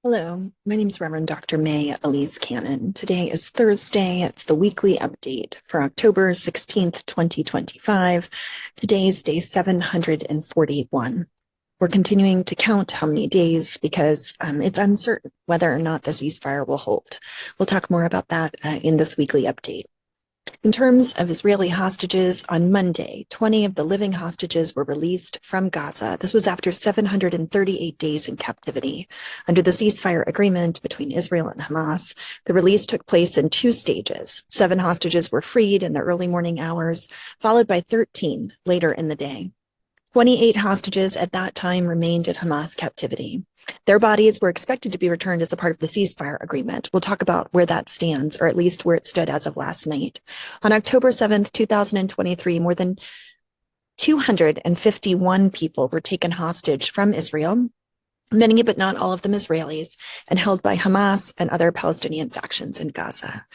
Hello, my name is Reverend Dr. May Elise Cannon. Today is Thursday. It's the weekly update for October 16th, 2025. Today's day 741. We're continuing to count how many days because it's uncertain whether or not the ceasefire will hold. We'll talk more about that in this weekly update. In terms of Israeli hostages, on Monday, 20 of the living hostages were released from Gaza. This was after 738 days in captivity. Under the ceasefire agreement between Israel and Hamas, the release took place in two stages. 7 hostages were freed in the early morning hours, followed by 13 later in the day. 28 hostages at that time remained in Hamas captivity. Their bodies were expected to be returned as a part of the ceasefire agreement. We'll talk about where that stands, or at least where it stood as of last night. On October 7th, 2023, more than 251 people were taken hostage from Israel, many but not all of them Israelis, and held by Hamas and other Palestinian factions in Gaza.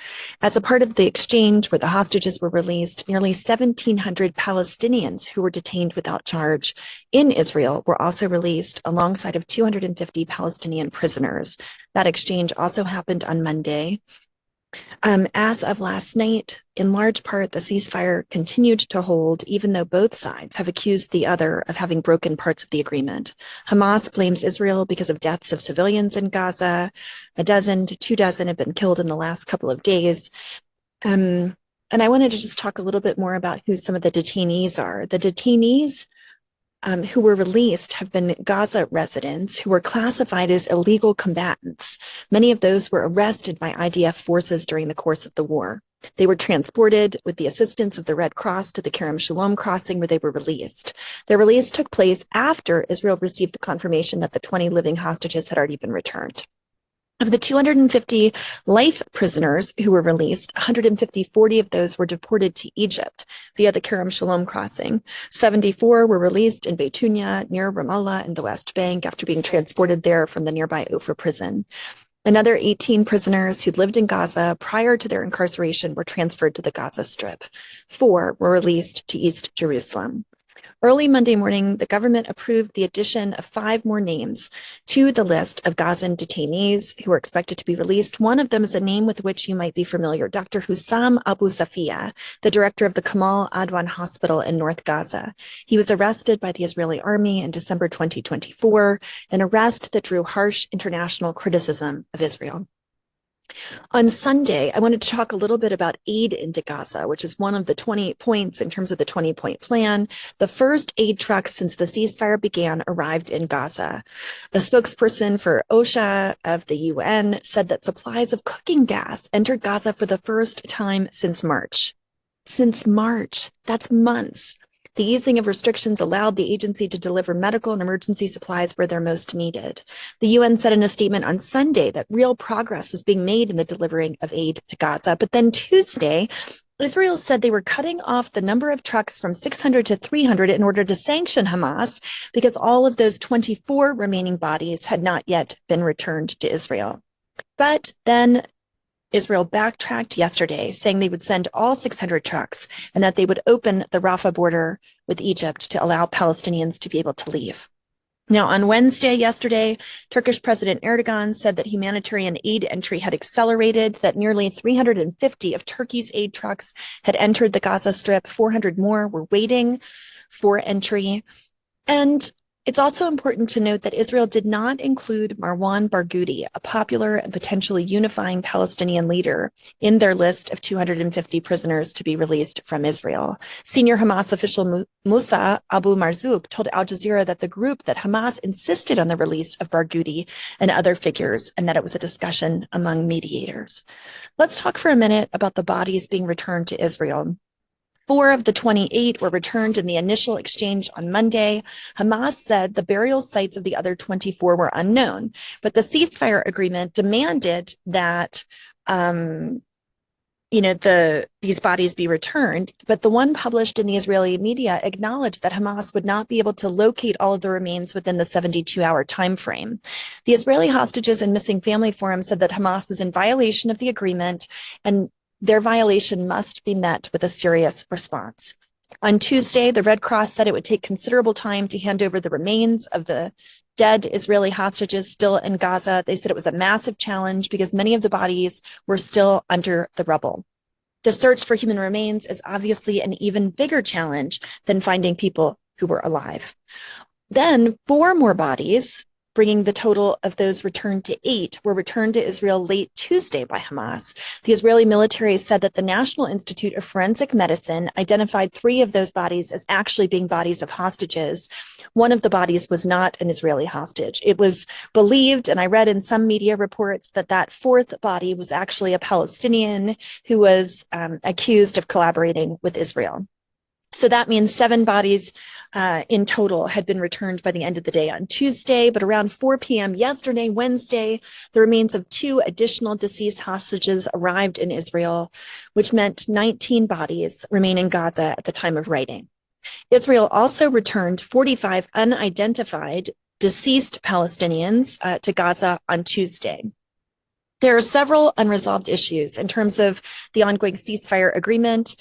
As a part of the exchange where the hostages were released, nearly 1,700 Palestinians who were detained without charge in Israel were also released alongside of 250 Palestinian prisoners. That exchange also happened on Monday. As of last night, in large part, the ceasefire continued to hold, even though both sides have accused the other of having broken parts of the agreement. Hamas blames Israel because of deaths of civilians in Gaza. 12 to 24 have been killed in the last couple of days. And I wanted to just talk a little bit more about who some of the detainees are. The detainees who were released have been Gaza residents who were classified as illegal combatants. Many of those were arrested by IDF forces during the course of the war. They were transported with the assistance of the Red Cross to the Kerem Shalom crossing where they were released. Their release took place after Israel received the confirmation that the 20 living hostages had already been returned. Of the 250 life prisoners who were released, 40 of those were deported to Egypt via the Kerem Shalom crossing. 74 were released in Beitunia near Ramallah in the West Bank after being transported there from the nearby Ofra prison. Another 18 prisoners who'd lived in Gaza prior to their incarceration were transferred to the Gaza Strip. 4 were released to East Jerusalem. Early Monday morning, the government approved the addition of 5 more names to the list of Gazan detainees who are expected to be released. One of them is a name with which you might be familiar, Dr. Hussam Abu Safia, the director of the Kamal Adwan Hospital in North Gaza. He was arrested by the Israeli army in December 2024, an arrest that drew harsh international criticism of Israel. On Sunday, I wanted to talk a little bit about aid into Gaza, which is one of the 28 points in terms of the 20-point plan. The first aid trucks since the ceasefire began arrived in Gaza. A spokesperson for OSHA of the UN said that supplies of cooking gas entered Gaza for the first time since March. Since March, that's months. The easing of restrictions allowed the agency to deliver medical and emergency supplies where they're most needed. The UN said in a statement on Sunday that real progress was being made in the delivering of aid to Gaza. But then Tuesday, Israel said they were cutting off the number of trucks from 600 to 300 in order to sanction Hamas because all of those 24 remaining bodies had not yet been returned to Israel. But then Israel backtracked yesterday, saying they would send all 600 trucks and that they would open the Rafah border with Egypt to allow Palestinians to be able to leave. Now, on Wednesday yesterday, Turkish President Erdogan said that humanitarian aid entry had accelerated, that nearly 350 of Turkey's aid trucks had entered the Gaza Strip. 400 more were waiting for entry. And it's also important to note that Israel did not include Marwan Barghouti, a popular and potentially unifying Palestinian leader, in their list of 250 prisoners to be released from Israel. Senior Hamas official Musa Abu Marzouk told Al Jazeera that the group that Hamas insisted on the release of Barghouti and other figures, and that it was a discussion among mediators. Let's talk for a minute about the bodies being returned to Israel. 4 of the 28 were returned in the initial exchange on Monday. Hamas said the burial sites of the other 24 were unknown, but the ceasefire agreement demanded that these bodies be returned. But the one published in the Israeli media acknowledged that Hamas would not be able to locate all of the remains within the 72-hour time frame. The Israeli Hostages and Missing Family Forum said that Hamas was in violation of the agreement and their violation must be met with a serious response. On Tuesday, the Red Cross said it would take considerable time to hand over the remains of the dead Israeli hostages still in Gaza. They said it was a massive challenge because many of the bodies were still under the rubble. The search for human remains is obviously an even bigger challenge than finding people who were alive. Then 4 more bodies, bringing the total of those returned to 8, were returned to Israel late Tuesday by Hamas. The Israeli military said that the National Institute of Forensic Medicine identified 3 of those bodies as actually being bodies of hostages. One of the bodies was not an Israeli hostage. It was believed, and I read in some media reports, that that 4th body was actually a Palestinian who was accused of collaborating with Israel. So that means 7 bodies in total had been returned by the end of the day on Tuesday, but around 4 p.m. yesterday, Wednesday, the remains of 2 additional deceased hostages arrived in Israel, which meant 19 bodies remain in Gaza at the time of writing. Israel also returned 45 unidentified deceased Palestinians to Gaza on Tuesday. There are several unresolved issues in terms of the ongoing ceasefire agreement.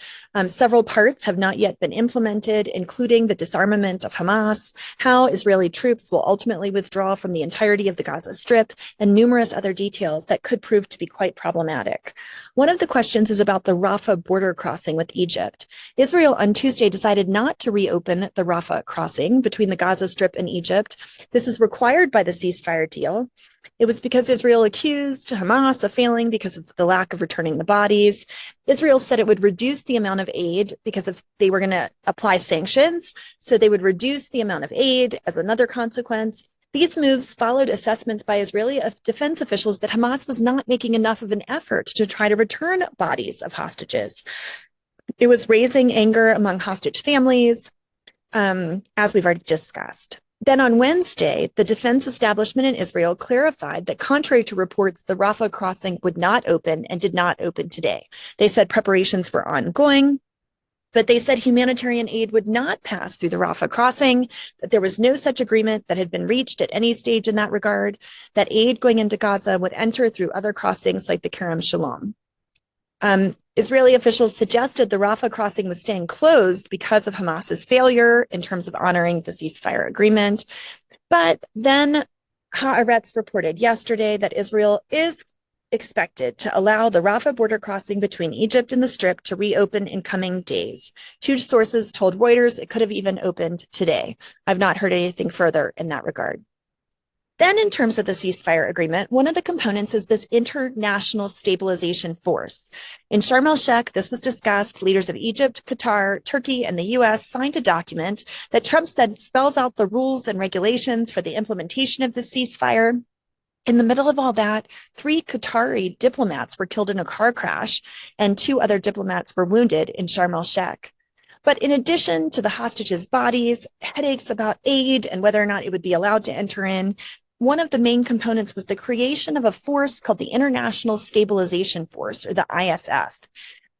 Several parts have not yet been implemented, including the disarmament of Hamas, how Israeli troops will ultimately withdraw from the entirety of the Gaza Strip, and numerous other details that could prove to be quite problematic. One of the questions is about the Rafah border crossing with Egypt. Israel on Tuesday decided not to reopen the Rafah crossing between the Gaza Strip and Egypt. This is required by the ceasefire deal. It was because Israel accused Hamas of failing because of the lack of returning the bodies. Israel said it would reduce the amount of aid because if they were going to apply sanctions, so they would reduce the amount of aid as another consequence. These moves followed assessments by Israeli defense officials that Hamas was not making enough of an effort to try to return bodies of hostages. It was raising anger among hostage families, as we've already discussed. Then on Wednesday, the defense establishment in Israel clarified that contrary to reports, the Rafah crossing would not open and did not open today. They said preparations were ongoing, but they said humanitarian aid would not pass through the Rafah crossing, that there was no such agreement that had been reached at any stage in that regard, that aid going into Gaza would enter through other crossings like the Kerem Shalom. Israeli officials suggested the Rafah crossing was staying closed because of Hamas's failure in terms of honoring the ceasefire agreement. But then Haaretz reported yesterday that Israel is expected to allow the Rafah border crossing between Egypt and the Strip to reopen in coming days. 2 sources told Reuters it could have even opened today. I've not heard anything further in that regard. Then in terms of the ceasefire agreement, one of the components is this international stabilization force. In Sharm el-Sheikh, this was discussed. Leaders of Egypt, Qatar, Turkey, and the U.S. signed a document that Trump said spells out the rules and regulations for the implementation of the ceasefire. In the middle of all that, 3 Qatari diplomats were killed in a car crash, and 2 other diplomats were wounded in Sharm el-Sheikh. But in addition to the hostages' bodies, headaches about aid and whether or not it would be allowed to enter in, one of the main components was the creation of a force called the International Stabilization Force, or the ISF.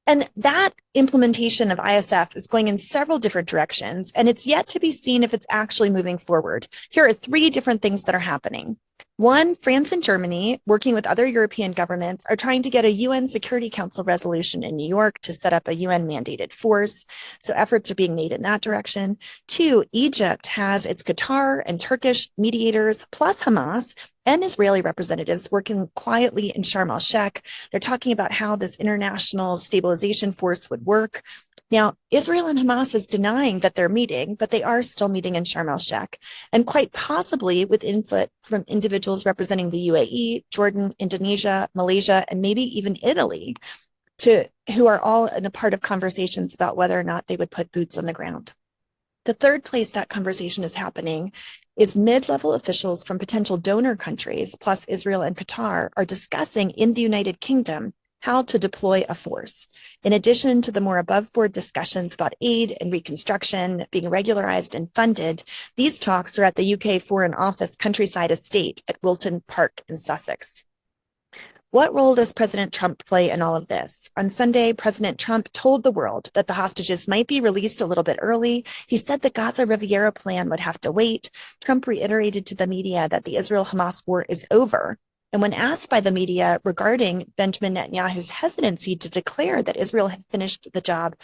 And that implementation of ISF is going in several different directions, and it's yet to be seen if it's actually moving forward. Here are 3 different things that are happening. 1, France and Germany, working with other European governments, are trying to get a UN Security Council resolution in New York to set up a UN-mandated force. So efforts are being made in that direction. 2, Egypt has its Qatar and Turkish mediators, plus Hamas and Israeli representatives working quietly in Sharm el-Sheikh. They're talking about how this international stabilization force would work. Now, Israel and Hamas is denying that they're meeting, but they are still meeting in Sharm el-Sheikh, and quite possibly with input from individuals representing the UAE, Jordan, Indonesia, Malaysia, and maybe even Italy, who are all in a part of conversations about whether or not they would put boots on the ground. The third place that conversation is happening is mid-level officials from potential donor countries, plus Israel and Qatar, are discussing in the United Kingdom how to deploy a force. In addition to the more above-board discussions about aid and reconstruction being regularized and funded, these talks are at the UK Foreign Office countryside estate at Wilton Park in Sussex. What role does President Trump play in all of this? On Sunday, President Trump told the world that the hostages might be released a little bit early. He said the Gaza Riviera plan would have to wait. Trump reiterated to the media that the Israel-Hamas war is over. And when asked by the media regarding Benjamin Netanyahu's hesitancy to declare that Israel had finished the job,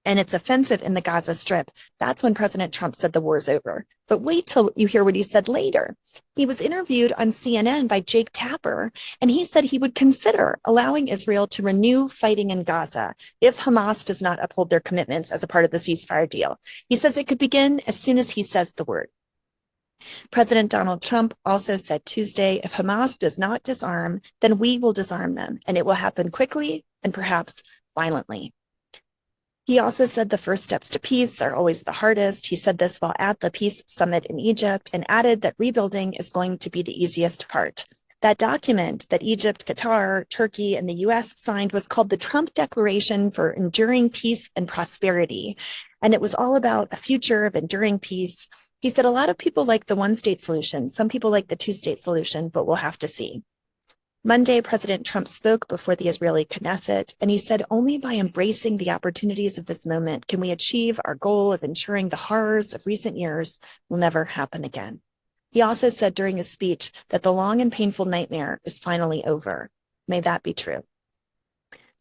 and its offensive in the Gaza Strip, that's when President Trump said the war's over. But wait till you hear what he said later. He was interviewed on CNN by Jake Tapper, and he said he would consider allowing Israel to renew fighting in Gaza if Hamas does not uphold their commitments as a part of the ceasefire deal. He says it could begin as soon as he says the word. President Donald Trump also said Tuesday, if Hamas does not disarm, then we will disarm them, and it will happen quickly and perhaps violently. He also said the first steps to peace are always the hardest. He said this while at the peace summit in Egypt and added that rebuilding is going to be the easiest part. That document that Egypt, Qatar, Turkey, and the U.S. signed was called the Trump Declaration for Enduring Peace and Prosperity. And it was all about a future of enduring peace. He said a lot of people like the one-state solution. Some people like the two-state solution, but we'll have to see. Monday, President Trump spoke before the Israeli Knesset, and he said only by embracing the opportunities of this moment can we achieve our goal of ensuring the horrors of recent years will never happen again. He also said during his speech that the long and painful nightmare is finally over. May that be true.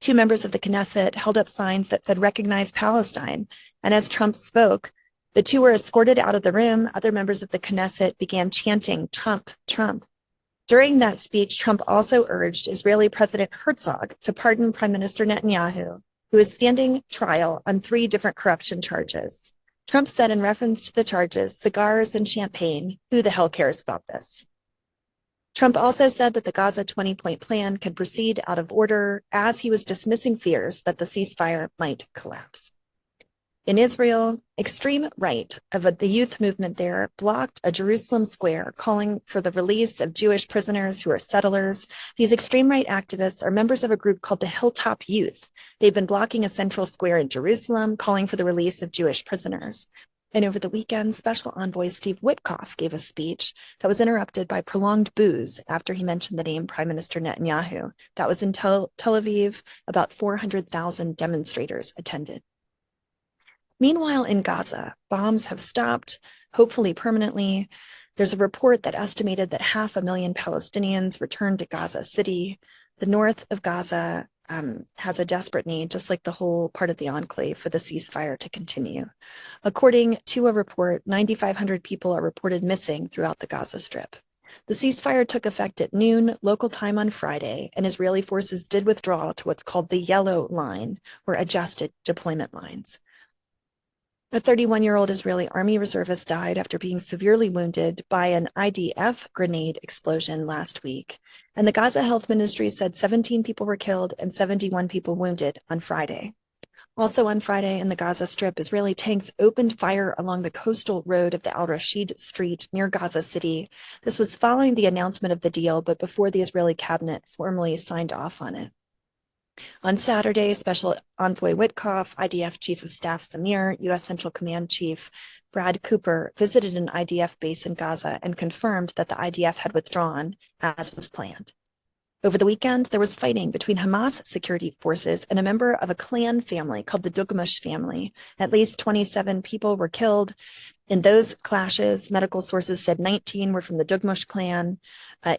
Two members of the Knesset held up signs that said "Recognize Palestine," and as Trump spoke, the two were escorted out of the room. Other members of the Knesset began chanting, "Trump, Trump." During that speech, Trump also urged Israeli President Herzog to pardon Prime Minister Netanyahu, who is standing trial on 3 different corruption charges. Trump said in reference to the charges, cigars and champagne, who the hell cares about this? Trump also said that the Gaza 20-point plan could proceed out of order as he was dismissing fears that the ceasefire might collapse. In Israel, extreme right of the youth movement there blocked a Jerusalem square calling for the release of Jewish prisoners who are settlers. These extreme right activists are members of a group called the Hilltop Youth. They've been blocking a central square in Jerusalem, calling for the release of Jewish prisoners. And over the weekend, Special Envoy Steve Witkoff gave a speech that was interrupted by prolonged boos after he mentioned the name Prime Minister Netanyahu. That was in Tel Aviv. About 400,000 demonstrators attended. Meanwhile, in Gaza, bombs have stopped, hopefully permanently. There's a report that estimated that 500,000 Palestinians returned to Gaza City. The north of Gaza has a desperate need, just like the whole part of the enclave, for the ceasefire to continue. According to a report, 9,500 people are reported missing throughout the Gaza Strip. The ceasefire took effect at noon local time on Friday, and Israeli forces did withdraw to what's called the yellow line, or adjusted deployment lines. A 31-year-old Israeli army reservist died after being severely wounded by an IDF grenade explosion last week. And the Gaza Health Ministry said 17 people were killed and 71 people wounded on Friday. Also on Friday in the Gaza Strip, Israeli tanks opened fire along the coastal road of the Al-Rashid Street near Gaza City. This was following the announcement of the deal, but before the Israeli cabinet formally signed off on it. On Saturday, Special Envoy Witkoff, IDF Chief of Staff Samir, U.S. Central Command Chief Brad Cooper visited an IDF base in Gaza and confirmed that the IDF had withdrawn, as was planned. Over the weekend, there was fighting between Hamas security forces and a member of a clan family called the Dugmush family. At least 27 people were killed in those clashes. Medical sources said 19 were from the Dugmush clan,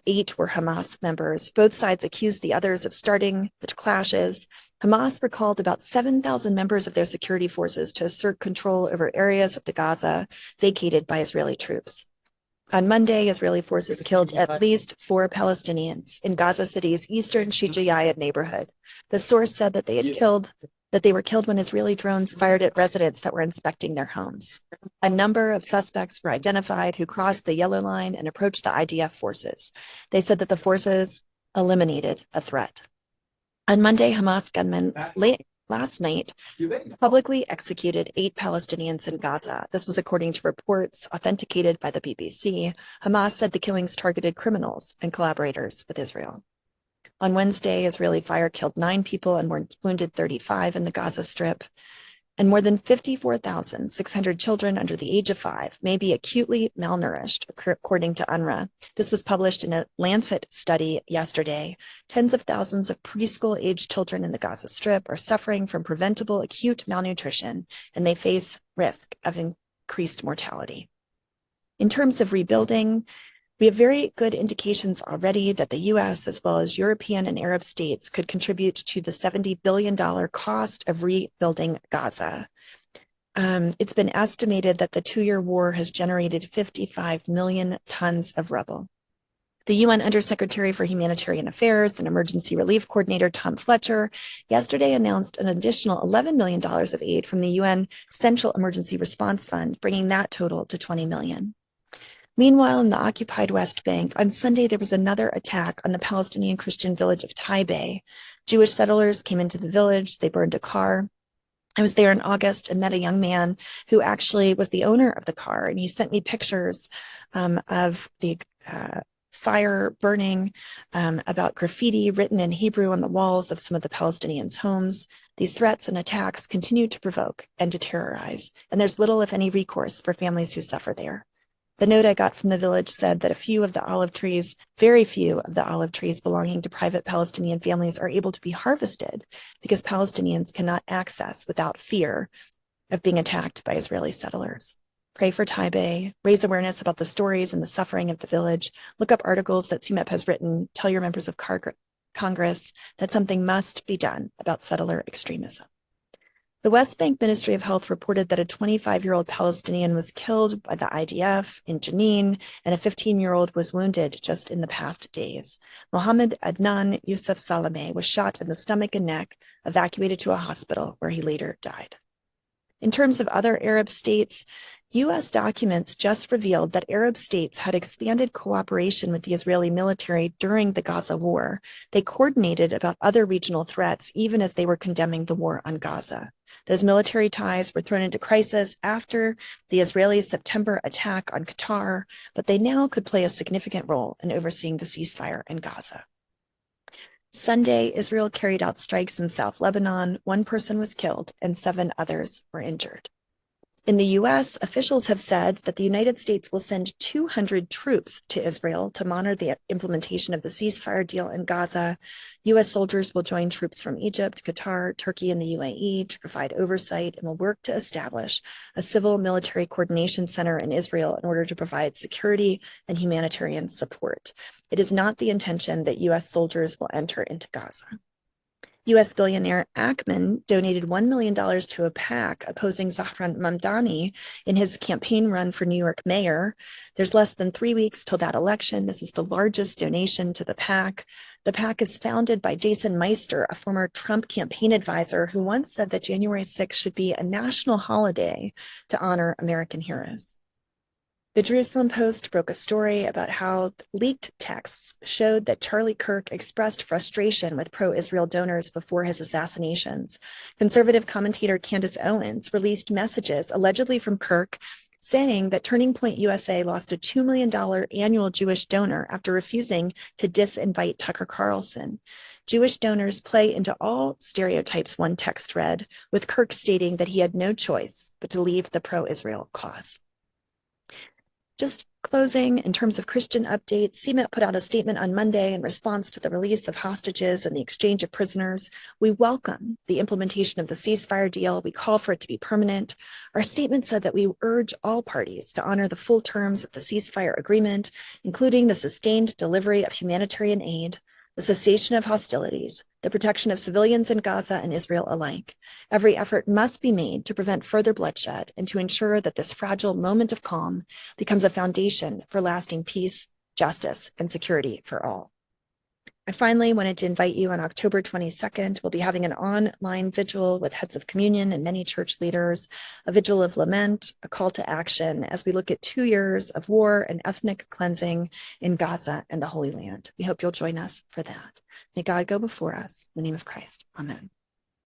8 were Hamas members. Both sides accused the others of starting the clashes. Hamas recalled about 7,000 members of their security forces to assert control over areas of the Gaza vacated by Israeli troops. On Monday, Israeli forces killed at least 4 Palestinians in Gaza City's eastern Shijayah neighborhood. The source said that they were killed when Israeli drones fired at residents that were inspecting their homes. A number of suspects were identified who crossed the yellow line and approached the IDF forces. They said that the forces eliminated a threat. On Monday, Hamas gunmen last night publicly executed 8 Palestinians in Gaza. This was according to reports authenticated by the BBC. Hamas said the killings targeted criminals and collaborators with Israel. On Wednesday, Israeli fire killed 9 people and wounded 35 in the Gaza Strip. And more than 54,600 children under the age of 5 may be acutely malnourished, according to UNRWA. This was published in a Lancet study yesterday. Tens of thousands of preschool-aged children in the Gaza Strip are suffering from preventable acute malnutrition, and they face risk of increased mortality. In terms of rebuilding, We have very good indications already that the U.S., as well as European and Arab states, could contribute to the $70 billion cost of rebuilding Gaza. It's been estimated that the 2-year war has generated 55 million tons of rubble. The UN Undersecretary for Humanitarian Affairs and Emergency Relief Coordinator Tom Fletcher yesterday announced an additional $11 million of aid from the UN Central Emergency Response Fund, bringing that total to $20 million. Meanwhile, in the occupied West Bank, on Sunday, there was another attack on the Palestinian Christian village of Taibeh. Jewish settlers came into the village. They burned a car. I was there in August and met a young man who actually was the owner of the car, and he sent me pictures of the fire burning, about graffiti written in Hebrew on the walls of some of the Palestinians' homes. These threats and attacks continue to provoke and to terrorize, and there's little, if any, recourse for families who suffer there. The note I got from the village said that very few of the olive trees belonging to private Palestinian families are able to be harvested because Palestinians cannot access without fear of being attacked by Israeli settlers. Pray for Taibeh, raise awareness about the stories and the suffering of the village, look up articles that CMEP has written, tell your members of Congress that something must be done about settler extremism. The West Bank Ministry of Health reported that a 25-year-old Palestinian was killed by the IDF in Jenin, and a 15-year-old was wounded just in the past days. Mohammed Adnan Yusuf Salameh was shot in the stomach and neck, evacuated to a hospital where he later died. In terms of other Arab states, U.S. documents just revealed that Arab states had expanded cooperation with the Israeli military during the Gaza war. They coordinated about other regional threats, even as they were condemning the war on Gaza. Those military ties were thrown into crisis after the Israeli September attack on Qatar, but they now could play a significant role in overseeing the ceasefire in Gaza. Sunday, Israel carried out strikes in South Lebanon. 1 person was killed and 7 others were injured. In the U.S., officials have said that the United States will send 200 troops to Israel to monitor the implementation of the ceasefire deal in Gaza. U.S. soldiers will join troops from Egypt, Qatar, Turkey, and the UAE to provide oversight and will work to establish a civil military coordination center in Israel in order to provide security and humanitarian support. It is not the intention that U.S. soldiers will enter into Gaza. U.S. billionaire Ackman donated $1 million to a PAC opposing Zahran Mamdani in his campaign run for New York mayor. There's less than 3 weeks till that election. This is the largest donation to the PAC. The PAC is founded by Jason Meister, a former Trump campaign advisor who once said that January 6th should be a national holiday to honor American heroes. The Jerusalem Post broke a story about how leaked texts showed that Charlie Kirk expressed frustration with pro-Israel donors before his assassinations. Conservative commentator Candace Owens released messages allegedly from Kirk saying that Turning Point USA lost a $2 million annual Jewish donor after refusing to disinvite Tucker Carlson. Jewish donors play into all stereotypes, one text read, with Kirk stating that he had no choice but to leave the pro-Israel cause. Just closing, in terms of Christian updates, CMEP put out a statement on Monday in response to the release of hostages and the exchange of prisoners. We welcome the implementation of the ceasefire deal. We call for it to be permanent. Our statement said that we urge all parties to honor the full terms of the ceasefire agreement, including the sustained delivery of humanitarian aid, the cessation of hostilities, the protection of civilians in Gaza and Israel alike. Every effort must be made to prevent further bloodshed and to ensure that this fragile moment of calm becomes a foundation for lasting peace, justice, and security for all. I finally wanted to invite you on October 22nd. We'll be having an online vigil with heads of communion and many church leaders, a vigil of lament, a call to action as we look at 2 years of war and ethnic cleansing in Gaza and the Holy Land. We hope you'll join us for that. May God go before us. In the name of Christ. Amen.